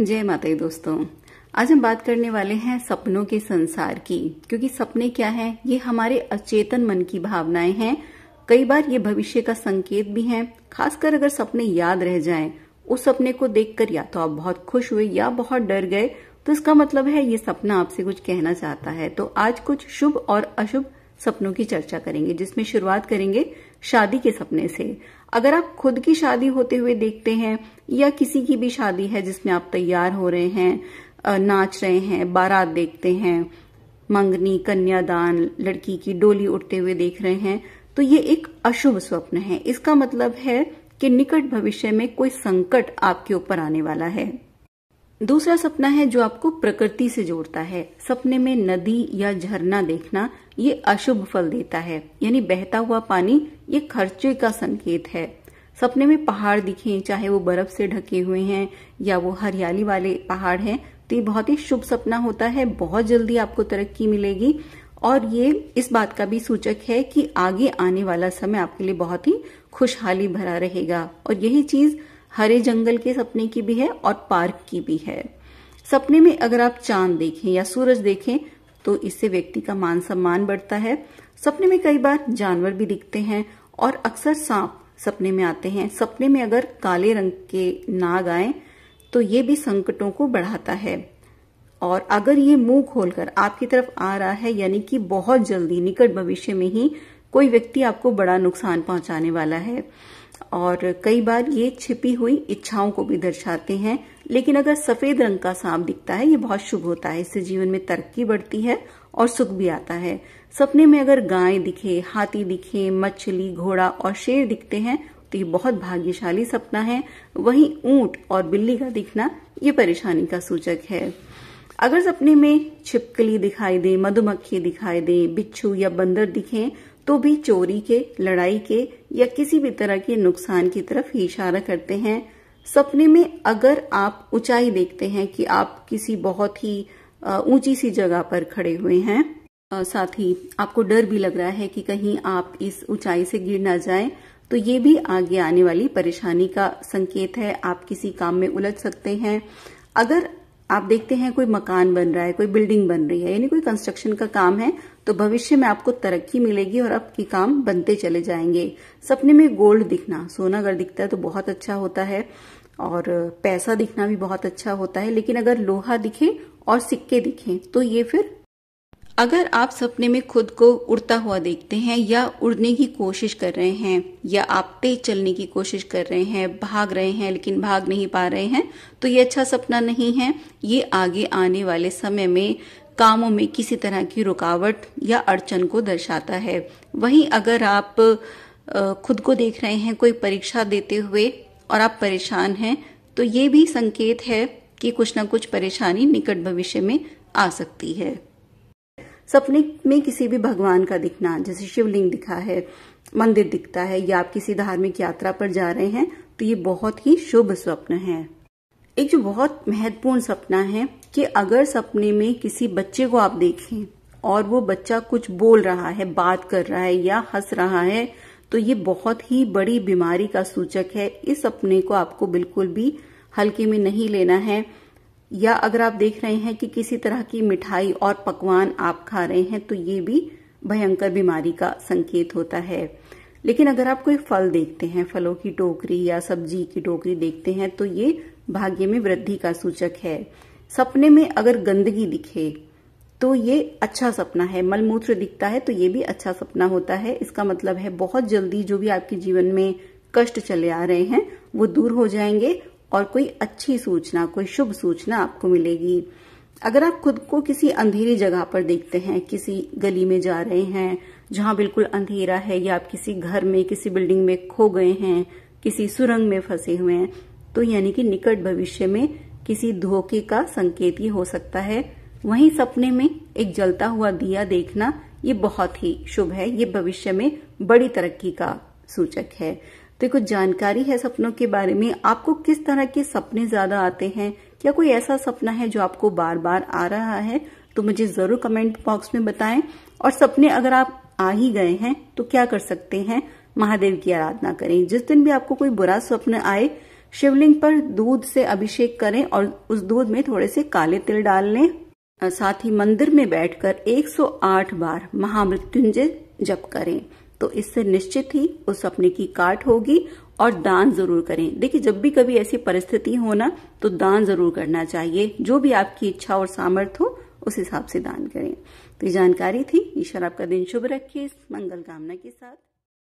जय माता दी दोस्तों। आज हम बात करने वाले हैं सपनों के संसार की, क्योंकि सपने क्या हैं? ये हमारे अचेतन मन की भावनाएं हैं। कई बार ये भविष्य का संकेत भी हैं। खासकर अगर सपने याद रह जाएं, उस सपने को देखकर या तो आप बहुत खुश हुए या बहुत डर गए, तो इसका मतलब है ये सपना आपसे कुछ कहना चाहता है। तो आज कुछ शुभ और अशुभ सपनों की चर्चा करेंगे, जिसमें शुरुआत करेंगे शादी के सपने से। अगर आप खुद की शादी होते हुए देखते हैं या किसी की भी शादी है जिसमें आप तैयार हो रहे हैं, नाच रहे हैं, बारात देखते हैं, मंगनी, कन्यादान, लड़की की डोली उठते हुए देख रहे हैं, तो ये एक अशुभ स्वप्न है। इसका मतलब है कि निकट भविष्य में कोई संकट आपके ऊपर आने वाला है। दूसरा सपना है जो आपको प्रकृति से जोड़ता है। सपने में नदी या झरना देखना ये अशुभ फल देता है, यानी बहता हुआ पानी ये खर्चे का संकेत है। सपने में पहाड़ दिखें, चाहे वो बर्फ से ढके हुए हैं या वो हरियाली वाले पहाड़ हैं, तो ये बहुत ही शुभ सपना होता है। बहुत जल्दी आपको तरक्की मिलेगी और ये इस बात का भी सूचक है कि आगे आने वाला समय आपके लिए बहुत ही खुशहाली भरा रहेगा। और यही चीज हरे जंगल के सपने की भी है और पार्क की भी है। सपने में अगर आप चांद देखें या सूरज देखें तो इससे व्यक्ति का मान सम्मान बढ़ता है। सपने में कई बार जानवर भी दिखते हैं और अक्सर सांप सपने में आते हैं। सपने में अगर काले रंग के नाग आए तो ये भी संकटों को बढ़ाता है। और अगर ये मुंह खोलकर आपकी तरफ आ रहा है, यानी कि बहुत जल्दी निकट भविष्य में ही कोई व्यक्ति आपको बड़ा नुकसान पहुंचाने वाला है। और कई बार ये छिपी हुई इच्छाओं को भी दर्शाते हैं। लेकिन अगर सफेद रंग का सांप दिखता है, ये बहुत शुभ होता है। इससे जीवन में तरक्की बढ़ती है और सुख भी आता है। सपने में अगर गाय दिखे, हाथी दिखे, मछली, घोड़ा और शेर दिखते हैं तो ये बहुत भाग्यशाली सपना है। वहीं ऊंट और बिल्ली का दिखना ये परेशानी का सूचक है। अगर सपने में छिपकली दिखाई दे, मधुमक्खी दिखाई दे, बिच्छू या बंदर दिखें तो भी चोरी के, लड़ाई के या किसी भी तरह के नुकसान की तरफ ही इशारा करते हैं। सपने में अगर आप ऊंचाई देखते हैं कि आप किसी बहुत ही ऊंची सी जगह पर खड़े हुए हैं, साथ ही आपको डर भी लग रहा है कि कहीं आप इस ऊंचाई से गिर ना जाएं, तो ये भी आगे आने वाली परेशानी का संकेत है। आप किसी काम में उलझ सकते हैं। अगर आप देखते हैं कोई मकान बन रहा है, कोई बिल्डिंग बन रही है, यानी कोई कंस्ट्रक्शन का काम है, तो भविष्य में आपको तरक्की मिलेगी और आपके काम बनते चले जाएंगे। सपने में गोल्ड दिखना, सोना अगर दिखता है तो बहुत अच्छा होता है और पैसा दिखना भी बहुत अच्छा होता है। लेकिन अगर लोहा दिखे और सिक्के दिखें तो ये फिर, अगर आप सपने में खुद को उड़ता हुआ देखते हैं या उड़ने की कोशिश कर रहे हैं या आप तेज चलने की कोशिश कर रहे हैं, भाग रहे हैं लेकिन भाग नहीं पा रहे हैं, तो ये अच्छा सपना नहीं है। ये आगे आने वाले समय में कामों में किसी तरह की रुकावट या अड़चन को दर्शाता है। वहीं अगर आप खुद को देख रहे हैं कोई परीक्षा देते हुए और आप परेशान हैं, तो ये भी संकेत है कि कुछ ना कुछ परेशानी निकट भविष्य में आ सकती है। सपने में किसी भी भगवान का दिखना, जैसे शिवलिंग दिखा है, मंदिर दिखता है या आप किसी धार्मिक यात्रा पर जा रहे हैं, तो ये बहुत ही शुभ स्वप्न है। एक जो बहुत महत्वपूर्ण सपना है कि अगर सपने में किसी बच्चे को आप देखें और वो बच्चा कुछ बोल रहा है, बात कर रहा है या हंस रहा है, तो ये बहुत ही बड़ी बीमारी का सूचक है। इस सपने को आपको बिल्कुल भी हल्के में नहीं लेना है। या अगर आप देख रहे हैं कि किसी तरह की मिठाई और पकवान आप खा रहे हैं, तो ये भी भयंकर बीमारी का संकेत होता है। लेकिन अगर आप कोई फल देखते हैं, फलों की टोकरी या सब्जी की टोकरी देखते हैं, तो ये भाग्य में वृद्धि का सूचक है। सपने में अगर गंदगी दिखे तो ये अच्छा सपना है। मलमूत्र दिखता है तो ये भी अच्छा सपना होता है। इसका मतलब है बहुत जल्दी जो भी आपके जीवन में कष्ट चले आ रहे हैं वो दूर हो जाएंगे और कोई अच्छी सूचना, कोई शुभ सूचना आपको मिलेगी। अगर आप खुद को किसी अंधेरी जगह पर देखते हैं, किसी गली में जा रहे हैं जहां बिल्कुल अंधेरा है, या आप किसी घर में, किसी बिल्डिंग में खो गए हैं, किसी सुरंग में फंसे हुए हैं, तो यानी कि निकट भविष्य में किसी धोखे का संकेत ये हो सकता है। वहीं सपने में एक जलता हुआ दिया देखना ये बहुत ही शुभ है। ये भविष्य में बड़ी तरक्की का सूचक है। तो कुछ जानकारी है सपनों के बारे में। आपको किस तरह के सपने ज्यादा आते हैं? क्या कोई ऐसा सपना है जो आपको बार बार आ रहा है? तो मुझे जरूर कमेंट बॉक्स में बताएं। और सपने अगर आप आ ही गए हैं तो क्या कर सकते हैं? महादेव की आराधना करें। जिस दिन भी आपको कोई बुरा स्वप्न आए शिवलिंग पर दूध से अभिषेक करें और उस दूध में थोड़े से काले तिल डाल लें। साथ ही मंदिर में बैठकर 108 बार महामृत्युंजय जप करें, तो इससे निश्चित ही उस सपने की काट होगी। और दान जरूर करें। देखिए, जब भी कभी ऐसी परिस्थिति हो ना, तो दान जरूर करना चाहिए। जो भी आपकी इच्छा और सामर्थ्य हो उस हिसाब से दान करें। तो ये जानकारी थी। ईश्वर आपका दिन शुभ रखे, मंगल कामना के साथ।